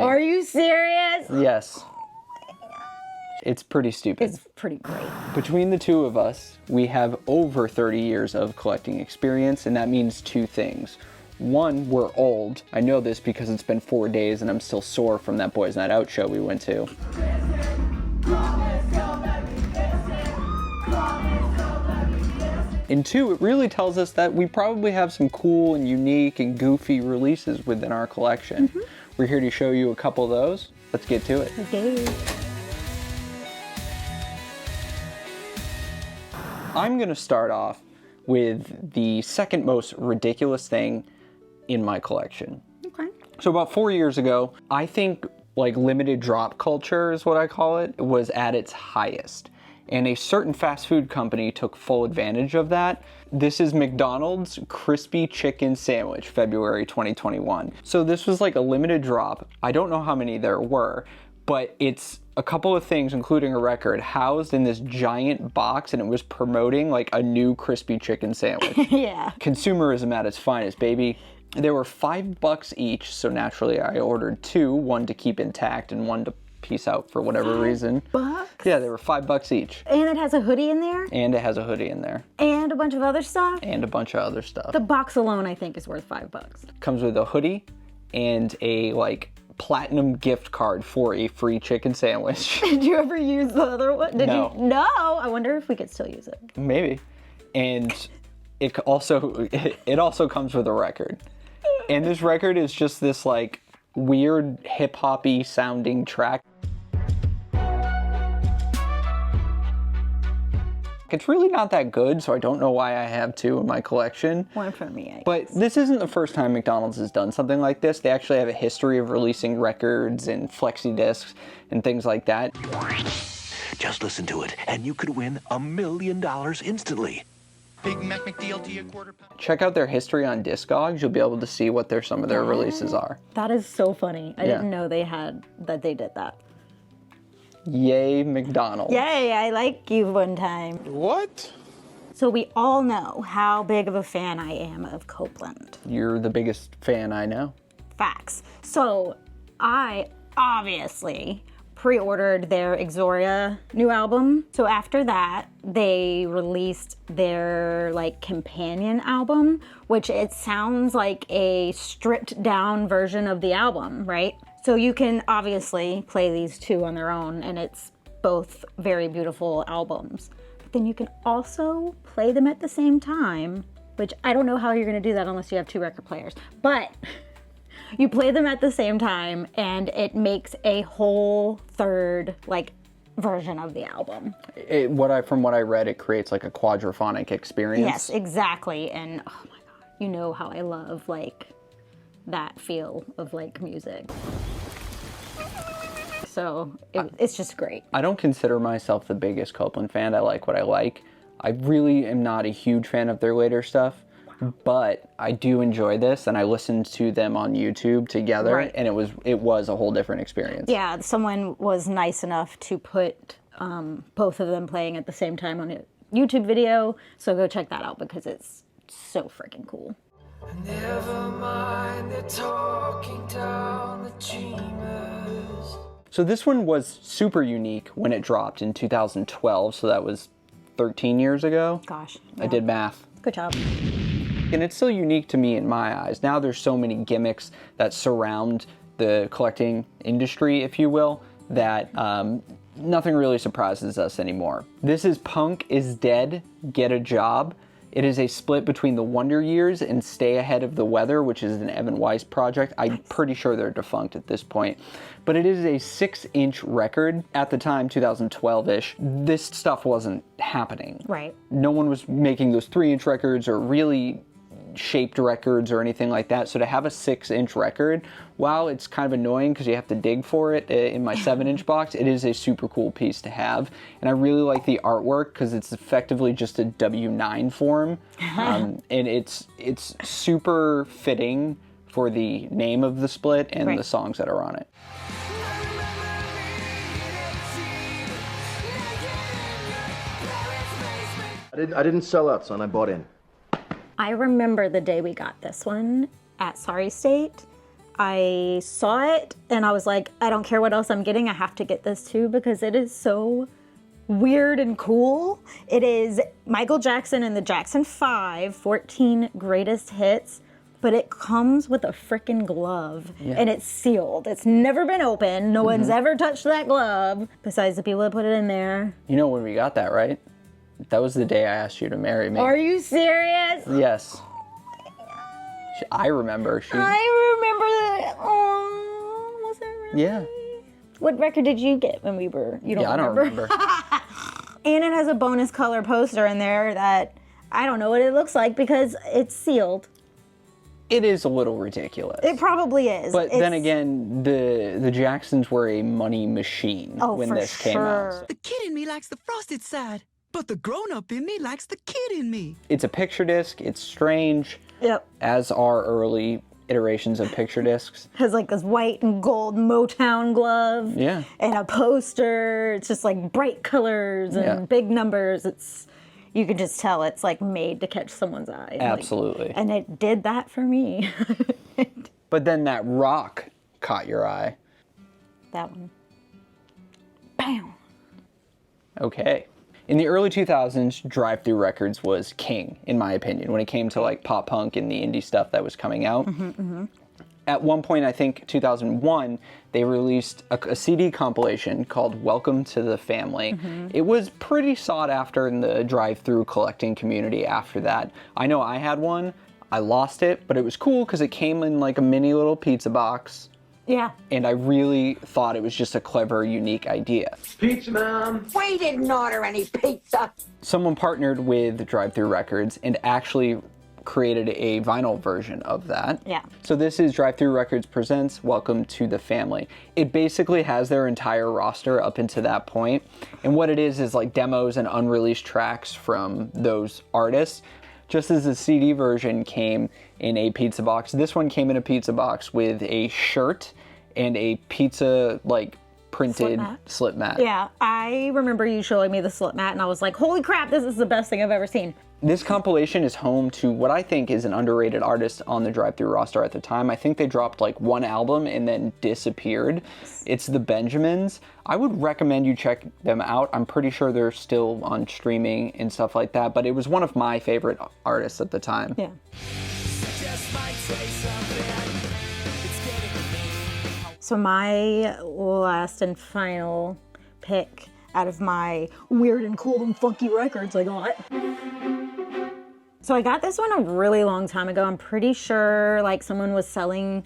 Are you serious? Yes. It's pretty stupid. It's pretty great. Between the two of us, we have over 30 years of collecting experience, and that means two things. One, we're old. I know this because it's been 4 days and I'm still sore from that Boys Night Out show we went to. And two, it really tells us that we probably have some cool and unique and goofy releases within our collection. We're here to show you a couple of those. Let's get to it. Okay. I'm gonna start off with the second most ridiculous thing in my collection. Okay. So about 4 years ago, I think like limited drop culture is what I call it, was at its highest. And a certain fast food company took full advantage of that. This is McDonald's Crispy Chicken Sandwich, February 2021. So this was like a limited drop. I don't know how many there were, but it's a couple of things, including a record, housed in this giant box, and it was promoting like a new crispy chicken sandwich. Yeah. Consumerism at its finest, baby. They were $5 each, so naturally I ordered two, one to keep intact and one to piece out for whatever reason. $5? Yeah, they were $5 each. And it has a hoodie in there? And it has a hoodie in there. And a bunch of other stuff? And a bunch of other stuff. The box alone, I think, is worth $5. Comes with a hoodie and a like platinum gift card for a free chicken sandwich. Did you ever use the other one? No. You? No. I wonder if we could still use it. Maybe. And it also comes with a record. And this record is just this like weird hip-hoppy sounding track. It's really not that good, so I don't know why I have two in my collection. One for me, I guess. But this isn't the first time McDonald's has done something like this. They actually have a history of releasing records and flexi discs and things like that. Just listen to it, and you could win $1 million instantly. Big Mac McDLT, a quarter pound. Check out their history on Discogs. You'll be able to see what some of their releases are. That is so funny. I Yeah. didn't know they did that. Yay, McDonald's. Yay, I like you one time. What? So we all know how big of a fan I am of Copeland. You're the biggest fan I know. Facts. So I obviously pre-ordered their Exoria new album. So after that, they released their like companion album, which it sounds like a stripped down version of the album, right? So you can obviously play these two on their own, and it's both very beautiful albums. But then you can also play them at the same time, which I don't know how you're gonna do that unless you have two record players. But you play them at the same time, and it makes a whole third like version of the album. From what I read, it creates like a quadraphonic experience. Yes, exactly. And oh my god, you know how I love like that feel of like music. So it's just great. I don't consider myself the biggest Copeland fan. I like what I like. I really am not a huge fan of their later stuff, but I do enjoy this, and I listened to them on YouTube together, Right. and it was a whole different experience. Yeah, someone was nice enough to put both of them playing at the same time on a YouTube video, so go check that out because it's so freaking cool. Never mind the talking down the dreamers. So this one was super unique when it dropped in 2012, so that was 13 years ago. Gosh. I yeah. did math. Good job. And it's still unique to me in my eyes. Now there's so many gimmicks that surround the collecting industry, if you will, that nothing really surprises us anymore. This is Punk is Dead, Get a Job. It is a split between the Wonder Years and Stay Ahead of the Weather, which is an Evan Weiss project. I'm pretty sure they're defunct at this point. But it is a 6-inch record. At the time, 2012-ish, this stuff wasn't happening. Right. No one was making those 3-inch records or really shaped records or anything like that. So to have a 6-inch record, while it's kind of annoying because you have to dig for it in my 7-inch box, it is a super cool piece to have. And I really like the artwork because it's effectively just a W9 form. And it's super fitting for the name of the split and Right. the songs that are on it. I didn't sell out, son. I bought in. I remember the day we got this one at Sorry State, I saw it and I was like, I don't care what else I'm getting, I have to get this too because it is so weird and cool. It is Michael Jackson and the Jackson 5, 14 greatest hits, but it comes with a freaking glove and it's sealed. It's never been opened. No one's ever touched that glove besides the people that put it in there. You know when we got that, right? That was the day I asked you to marry me. Are you serious? Yes. I remember. I remember that. Oh, was it really? Yeah. What record did you get when we were? You don't remember? I don't remember. And it has a bonus color poster in there that I don't know what it looks like because it's sealed. It is a little ridiculous. It probably is. But then again, the Jacksons were a money machine when this came out. The kid in me likes the frosted side, but the grown-up in me likes the kid in me. It's a picture disc. It's strange. Yep. As are early iterations of picture discs. Has like this white and gold Motown glove. Yeah. And a poster. It's just like bright colors and big numbers. You can just tell it's like made to catch someone's eye. Absolutely. And it did that for me. But then that rock caught your eye. That one. Bam. Okay. In the early 2000s, DriveThru Records was king, in my opinion, when it came to like pop punk and the indie stuff that was coming out. At one point, I think 2001, they released a CD compilation called Welcome to the Family. It was pretty sought after in the drive-thru collecting community after that. I know I had one. I lost it, but it was cool because it came in like a mini little pizza box. Yeah. And I really thought it was just a clever, unique idea. Pizza, Mom. We didn't order any pizza. Someone partnered with DriveThru Records and actually created a vinyl version of that. Yeah. So this is DriveThru Records presents Welcome to the Family. It basically has their entire roster up until that point. And what it is like demos and unreleased tracks from those artists. Just as the CD version came in a pizza box, this one came in a pizza box with a shirt and a pizza like printed slip mat. Yeah, I remember you showing me the slip mat and I was like, holy crap, this is the best thing I've ever seen. This compilation is home to what I think is an underrated artist on the DriveThru roster at the time. I think they dropped like one album and then disappeared. It's the Benjamins. I would recommend you check them out. I'm pretty sure they're still on streaming and stuff like that, but it was one of my favorite artists at the time. Yeah. So my last and final pick out of my weird and cool and funky records I got. So I got this one a really long time ago. I'm pretty sure like someone was selling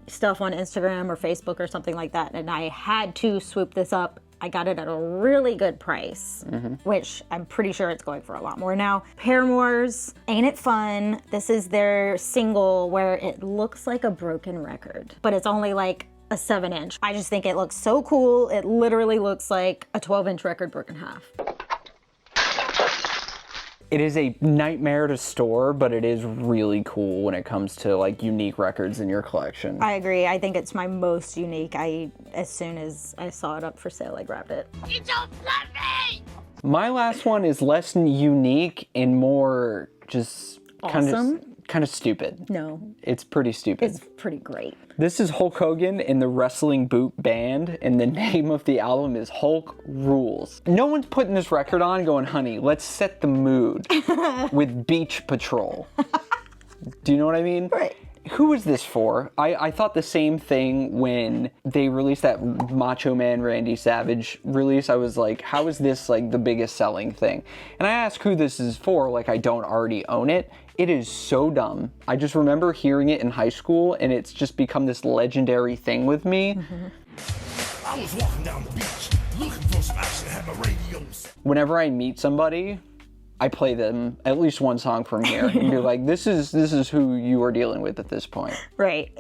stuff on Instagram or Facebook or something like that, and I had to swoop this up. I got it at a really good price, which I'm pretty sure it's going for a lot more now. Paramores, Ain't It Fun? This is their single where it looks like a broken record, but it's only like a 7-inch. I just think it looks so cool. It literally looks like a 12-inch record broken in half. It is a nightmare to store, but it is really cool when it comes to like unique records in your collection. I agree. I think it's my most unique. As soon as I saw it up for sale, I grabbed it. You don't love me! My last one is less unique and more just Awesome? kind of stupid. No, It's pretty stupid. it's pretty great. This is Hulk Hogan and the Wrestling Boot Band, and the name of the album is Hulk Rules. No one's putting this record on going, honey, let's set the mood with Beach Patrol. Do you know what I mean? Right. Who is this for? I thought the same thing when they released that Macho Man Randy Savage release. I was like, how is this like the biggest selling thing? And I asked who this is for, like I don't already own it. It is so dumb. I just remember hearing it in high school and it's just become this legendary thing with me. I was walking down the beach, looking for some action, had my radios. Whenever I meet somebody, I play them at least one song from here and be like, this is who you are dealing with at this point. Right.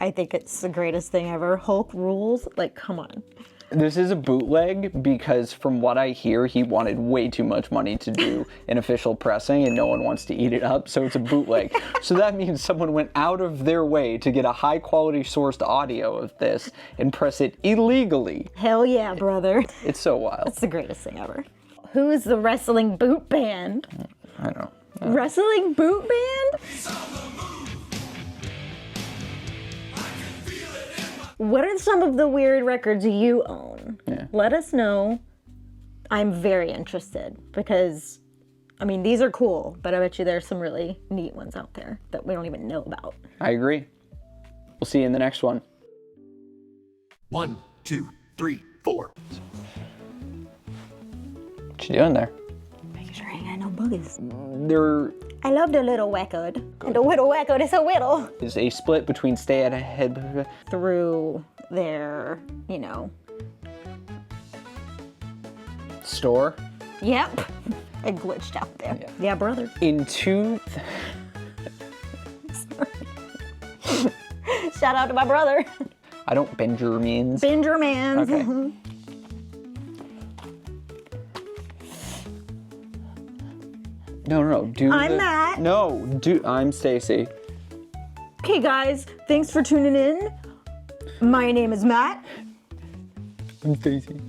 I think it's the greatest thing ever. Hulk Rules. Like, come on. This is a bootleg because from what I hear, he wanted way too much money to do an official pressing and no one wants to eat it up, so it's a bootleg. So that means someone went out of their way to get a high quality sourced audio of this and press it illegally. Hell yeah, brother. It's so wild. It's the greatest thing ever. Who is the Wrestling Boot Band? I know. Wrestling Boot Band? What are some of the weird records you own? Yeah. Let us know. I'm very interested because, I mean, these are cool, but I bet you there's some really neat ones out there that we don't even know about. I agree. We'll see you in the next one. 1, 2, 3, 4. What you doing there? Making sure I ain't got no boogers. There I love the little record. And the little record is so little. is a split between stay ahead. Through their, you know. Store. Yep. It glitched out there. Yeah, brother. In two. Shout out to my brother. I don't Benjamins. Benjamins. Okay. No. I'm Matt. No, I'm Stacy. Okay, guys, thanks for tuning in. My name is Matt, I'm Stacy.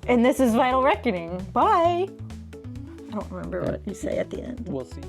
and this is Vital Reckoning. Bye. I don't remember what you say at the end. We'll see.